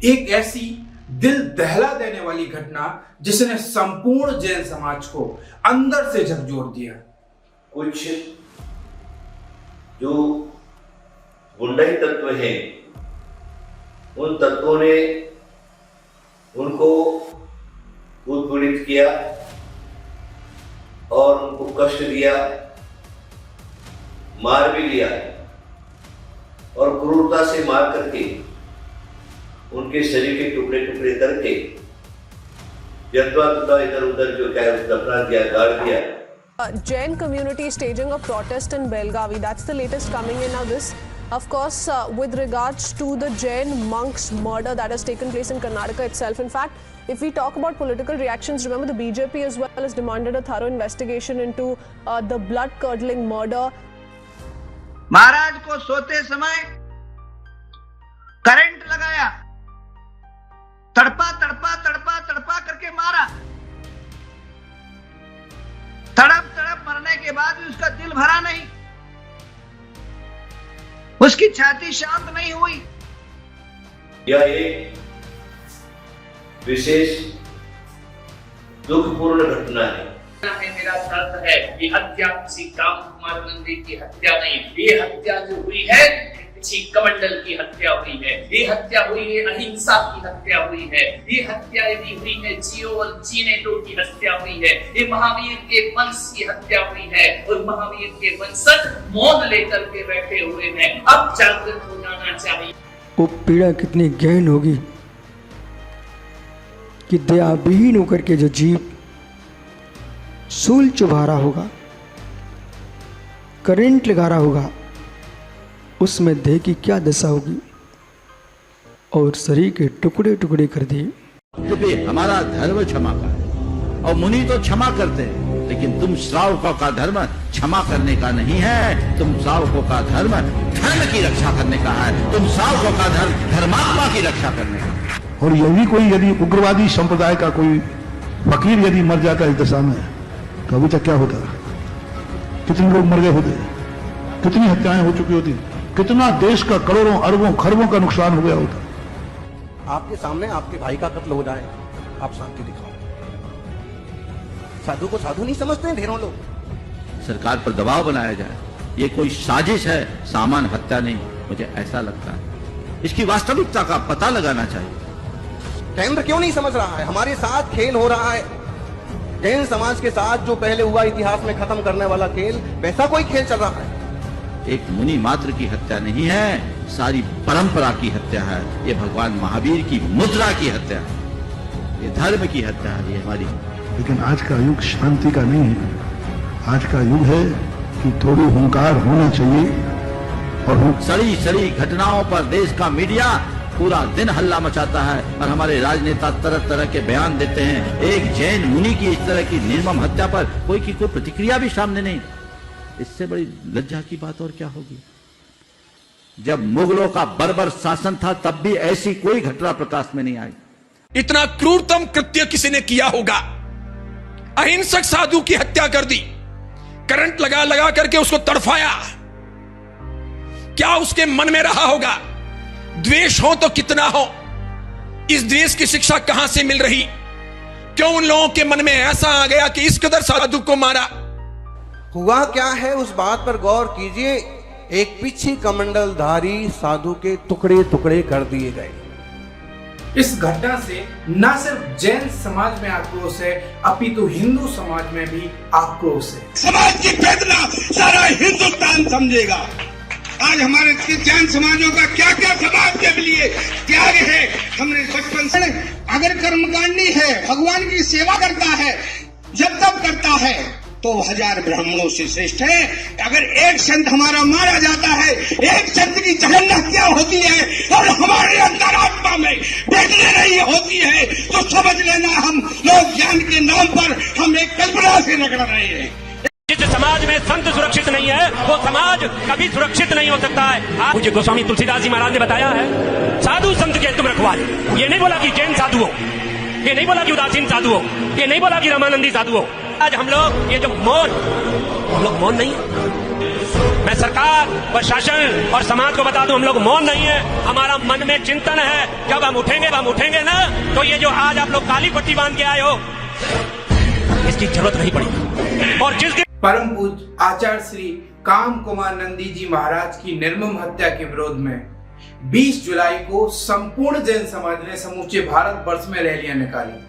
एक ऐसी दिल दहला देने वाली घटना जिसने संपूर्ण जैन समाज को अंदर से झकझोर दिया। कुछ जो गुंडाई तत्व हैं, उन तत्वों ने उनको उत्पीड़ित किया और उनको कष्ट दिया, मार भी लिया और क्रूरता से मार करके उनके शरीर के टुकड़े टुकड़े करके यथवा इधर उधर जो क्या दफना दिया, गाड़ दिया। Jain community staging a protest in Belgavi. That's the latest coming in. Now this, of course, with regards to the Jain monks murder that has taken place in Karnataka itself. In fact, if we talk about political reactions, remember the BJP as well has demanded a thorough investigation into the blood-curdling murder. महाराज को सोते समय current लगाया, तड़पा तड़पा तड़पा तड़पा करके मारा। तड़प तड़प मरने के बाद भी उसका दिल भरा नहीं, उसकी छाती शांत नहीं हुई। यह एक विशेष दुखपूर्ण घटना है। मेरा शर्त है कि हत्या किसी काम कुमार नंदी की हत्या नहीं, ये हत्या जो हुई है किसी कमंडल की हत्या हुई है, ये हत्या हुई है अहिंसा की हत्या हुई है, ये हत्या यदि हुई है जियो और जीने दो की हत्या हुई है, ये महावीर के वंश की हत्या हुई है और महावीर के वंशज मौन लेकर के बैठे हुए हैं। अब जागृत हो जाना चाहिए। वो पीड़ा कितनी गहन होगी कि दयाविहीन होकर के जो जीव सूल चुभा रहा होगा, करंट लगा रहा होगा, उसमें देह की क्या दशा होगी और शरीर के टुकड़े टुकड़े कर दिए। क्योंकि हमारा धर्म क्षमा का है और मुनि तो क्षमा करते हैं, लेकिन तुम श्रावकों का धर्म क्षमा करने का नहीं है। तुम श्रावकों का धर्म धर्म की रक्षा करने का है। तुम श्रावकों का धर्म धर्मात्मा की रक्षा करने का है। और यदि कोई यदि उग्रवादी संप्रदाय का कोई फकीर यदि मर जाता इस दशा में तो अभी तक क्या होता, कितने लोग मर गए होते, कितनी हत्याएं हो चुकी होती, कितना देश का करोड़ों अरबों खरबों का नुकसान हो गया होता। आपके सामने आपके भाई का कत्ल हो जाए, आप शांति दिखाओ। साधु को साधु नहीं समझते हैं ढेरों लोग। सरकार पर दबाव बनाया जाए, ये कोई साजिश है, सामान्य हत्या नहीं, मुझे ऐसा लगता है। इसकी वास्तविकता का पता लगाना चाहिए। केंद्र क्यों नहीं समझ रहा है? हमारे साथ खेल हो रहा है, जैन समाज के साथ जो पहले हुआ इतिहास में खत्म करने वाला खेल, वैसा कोई खेल चल रहा है। एक मुनि मात्र की हत्या नहीं है, सारी परंपरा की हत्या है। ये भगवान महावीर की मुद्रा की हत्या है, ये धर्म की हत्या है, ये हमारी। लेकिन आज का युग शांति का नहीं है। आज का युग है कि थोड़ी हुंकार होना चाहिए। और सड़ी सड़ी घटनाओं पर देश का मीडिया पूरा दिन हल्ला मचाता है और हमारे राजनेता तरह तरह के बयान देते हैं। एक जैन मुनि की इस तरह की निर्मम हत्या पर कोई प्रतिक्रिया भी सामने नहीं। इससे बड़ी लज्जा की बात और क्या होगी। जब मुगलों का बर्बर शासन था तब भी ऐसी कोई घटना प्रकाश में नहीं आई। इतना क्रूरतम कृत्य किसी ने किया होगा। अहिंसक साधु की हत्या कर दी, करंट लगा लगा करके उसको तड़फाया। क्या उसके मन में रहा होगा? द्वेष हो तो कितना हो, इस द्वेष की शिक्षा कहां से मिल रही? क्यों उन लोगों के मन में ऐसा आ गया कि इस कदर साधु को मारा? हुआ क्या है उस बात पर गौर कीजिए। एक पिछी कमंडलधारी साधु के टुकड़े टुकड़े कर दिए गए। इस घटना से न सिर्फ जैन समाज में आक्रोश है, अपितु हिंदू समाज में भी आक्रोश है। समाज की वेदना सारा हिंदुस्तान समझेगा। आज हमारे जैन समाजों का क्या क्या समाज के लिए त्याग है। हमने बचपन से, अगर कर्मकांडी है, भगवान की सेवा करता है, जब तब करता है तो 1000 ब्राह्मणों से श्रेष्ठ है। अगर एक संत हमारा मारा जाता है, एक संत की जघन्य हत्या होती है और हमारे अंतरात्मा में बेदना नहीं होती है, तो समझ लेना हम लोग ज्ञान के नाम पर हम एक कल्पना से रगड़ रहे हैं। जिस समाज में संत सुरक्षित नहीं है वो समाज कभी सुरक्षित नहीं हो सकता है। मुझे गोस्वामी तुलसीदास जी महाराज ने बताया है, साधु संत के तुम रखवाले। ये नहीं बोला कि जैन साधु हो, ये नहीं बोला कि उदासीन साधु हो, ये नहीं बोला कि रामानंदी साधु हो। आज हम लोग ये जो मौन, हम लोग मौन नहीं। मैं सरकार, प्रशासन और समाज को बता दूं, हम लोग मौन नहीं है, हमारा मन में चिंतन है। जब हम उठेंगे ना, तो ये जो आज आप लोग काली पट्टी बांध के आए हो, इसकी जरूरत नहीं पड़ी। और जिस दिन परम पूज्य आचार्य श्री काम कुमार नंदी जी महाराज की निर्मम हत्या के विरोध में 20 जुलाई को संपूर्ण जैन समाज ने समूचे भारत वर्ष में रैलियां निकाली।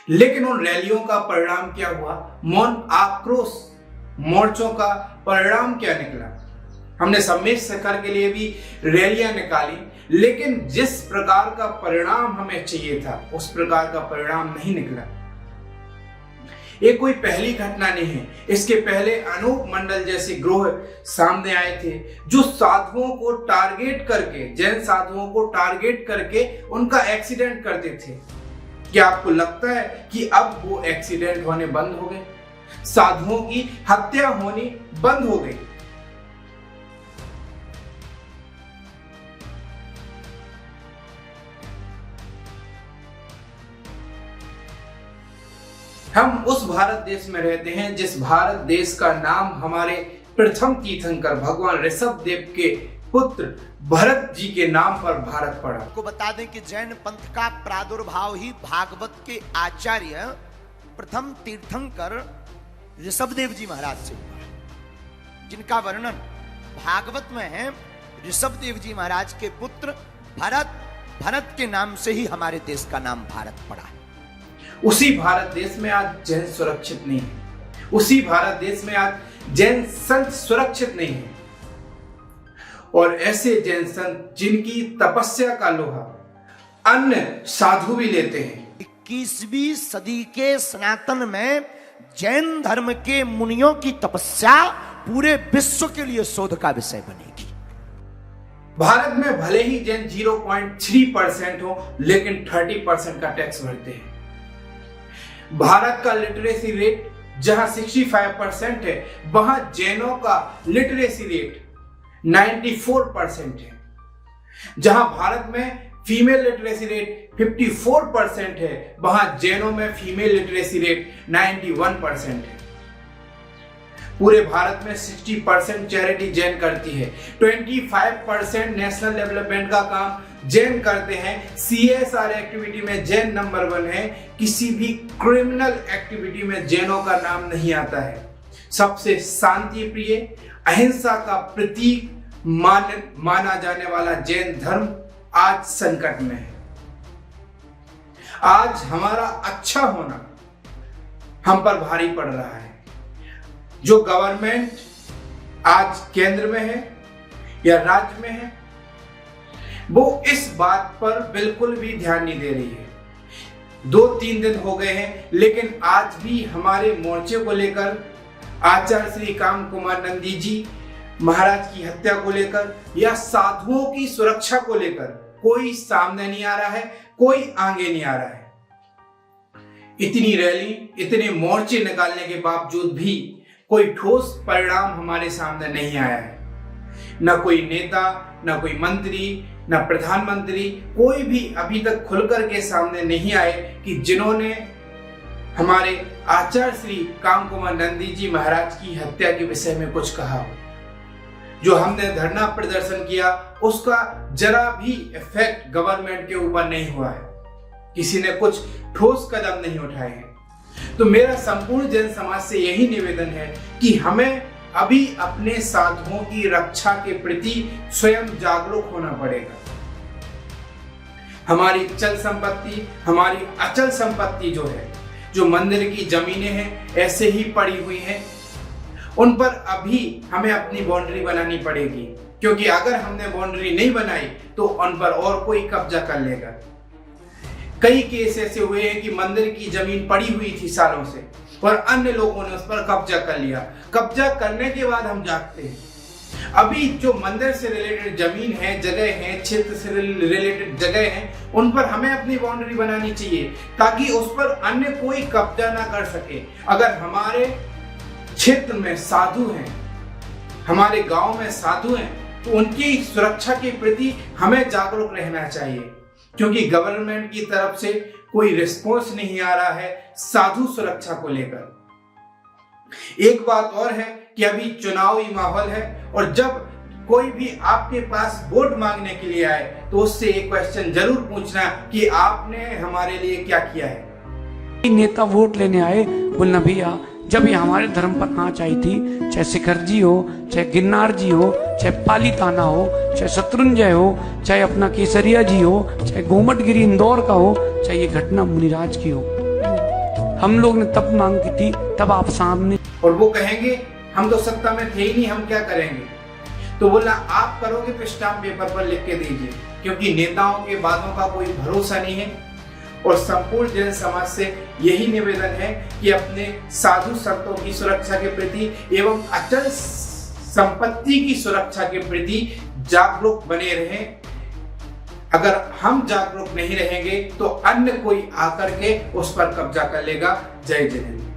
लेकिन उन रैलियों का परिणाम क्या हुआ? मौन आक्रोश मोर्चों का परिणाम क्या निकला? हमने सम्मेश शिखर के लिए भी रैलियां निकाली, लेकिन जिस प्रकार का परिणाम हमें चाहिए था उस प्रकार का परिणाम नहीं निकला। ये कोई पहली घटना नहीं है। इसके पहले अनूप मंडल जैसे ग्रोह सामने आए थे जो साधुओं को टारगेट करके, जैन साधुओं को टारगेट करके उनका एक्सीडेंट करते थे। क्या आपको लगता है कि अब वो एक्सीडेंट होने बंद हो गए? साधुओं की हत्या होनी बंद हो गई? हम उस भारत देश में रहते हैं जिस भारत देश का नाम हमारे प्रथम तीर्थंकर भगवान ऋषभ देव के पुत्र भरत जी के नाम पर भारत पड़ा। आपको बता दें कि जैन पंथ का प्रादुर्भाव ही भागवत के आचार्य प्रथम तीर्थंकर ऋषभ देव जी महाराज से हुआ, जिनका वर्णन भागवत में है। ऋषभ देव जी महाराज के पुत्र भरत के नाम से ही हमारे देश का नाम भारत पड़ा है। उसी भारत देश में आज जैन सुरक्षित नहीं है। उसी भारत देश में आज जैन संत सुरक्षित नहीं है। और ऐसे जैन संत जिनकी तपस्या का लोहा अन्य साधु भी लेते हैं। 21वीं सदी के सनातन में जैन धर्म के मुनियों की तपस्या पूरे विश्व के लिए शोध का विषय बनेगी। भारत में भले ही जैन 0.3% हो, लेकिन 30% का टैक्स भरते हैं। भारत का लिटरेसी रेट जहां 65% है, वहां जैनों का लिटरेसी रेट 94% है। जहां भारत में फीमेल लिटरेसी रेट 54% है, वहां जैनों में फीमेल लिटरेसी रेट 91% है। पूरे भारत में 60% चैरिटी जैन करती है, 25% नेशनल डेवलपमेंट का काम जैन करते हैं। CSR एक्टिविटी में जैन नंबर 1 है। किसी भी क्रिमिनल एक्टिविटी में जैनों का नाम नहीं आता है। सबसे शांति प्रिय, अहिंसा का प्रतीक माना जाने वाला जैन धर्म आज संकट में है। आज हमारा अच्छा होना हम पर भारी पड़ रहा है। जो गवर्नमेंट आज केंद्र में है या राज्य में है, वो इस बात पर बिल्कुल भी ध्यान नहीं दे रही है। 2-3 दिन हो गए हैं, लेकिन आज भी हमारे मोर्चे को लेकर, आचार्य श्री काम कुमार नंदी जी महाराज की हत्या को लेकर या साधुओं की सुरक्षा को लेकर कोई सामने नहीं आ रहा है, कोई आगे नहीं आ रहा है। इतनी रैली, इतने मोर्चे निकालने के बावजूद भी कोई ठोस परिणाम हमारे सामने नहीं आया है। न कोई नेता, न कोई मंत्री, न प्रधानमंत्री, कोई भी अभी तक खुलकर के सामने नहीं आए कि जिन्होंने हमारे आचार्य श्री काम कुमार नंदी जी महाराज की हत्या के विषय में कुछ कहा हो। जो हमने धरना प्रदर्शन किया उसका जरा भी इफेक्ट गवर्नमेंट के ऊपर नहीं हुआ है, किसी ने कुछ ठोस कदम नहीं उठाए हैं। तो मेरा संपूर्ण जन समाज से यही निवेदन है कि हमें अभी अपने साधुओं की रक्षा के प्रति स्वयं जागरूक होना पड़ेगा। हमारी चल संपत्ति, हमारी अचल संपत्ति जो है, जो मंदिर की जमीनें हैं ऐसे ही पड़ी हुई हैं, उन पर अभी हमें अपनी बाउंड्री बनानी पड़ेगी, क्योंकि अगर हमने बाउंड्री नहीं बनाई तो उन पर और कोई कब्जा कर लेगा। कई केस ऐसे हुए हैं कि मंदिर की जमीन पड़ी हुई थी सालों से और अन्य लोगों ने उस पर कब्जा कर लिया। कब्जा करने के बाद हम जागते हैं। अभी जो मंदिर से रिलेटेड जमीन है, जगह है, क्षेत्र से रिलेटेड जगह है, उन पर हमें अपनी बाउंड्री बनानी चाहिए ताकि उस पर अन्य कोई कब्जा ना कर सके। अगर हमारे क्षेत्र में साधु हैं, हमारे गांव में साधु हैं, तो उनकी सुरक्षा के प्रति हमें जागरूक रहना चाहिए, क्योंकि गवर्नमेंट की तरफ से कोई रिस्पॉन्स नहीं आ रहा है साधु सुरक्षा को लेकर। एक बात और है कि अभी चुनावी माहौल है और जब कोई भी आपके पास वोट मांगने के लिए आए तो उससे एक क्वेश्चन जरूर पूछना कि आपने हमारे लिए क्या किया है। नेता वोट लेने आए, बोलना भैया जब ये हमारे धर्म पर आँच आई थी, चाहे शिखर जी हो, चाहे गिरनार जी हो, चाहे पालीताना हो, चाहे शत्रुंजय हो, चाहे अपना केसरिया जी हो, चाहे गोमटगिरी इंदौर का हो, चाहे ये घटना मुनिराज की हो, हम लोग ने तब मांग की थी, तब आप सामने। और वो कहेंगे हम तो सत्ता में थे ही नहीं, हम क्या करेंगे। तो बोला आप करोगे तो स्टाम्प पेपर पर लिख के दीजिए, क्योंकि नेताओं के वादों का कोई भरोसा नहीं है। और संपूर्ण जन समाज से यही निवेदन है कि अपने साधु संतों की सुरक्षा के प्रति एवं अचल संपत्ति की सुरक्षा के प्रति जागरूक बने रहें। अगर हम जागरूक नहीं रहेंगे तो अन्य कोई आकर के उस पर कब्जा कर लेगा। जय जय हिंद।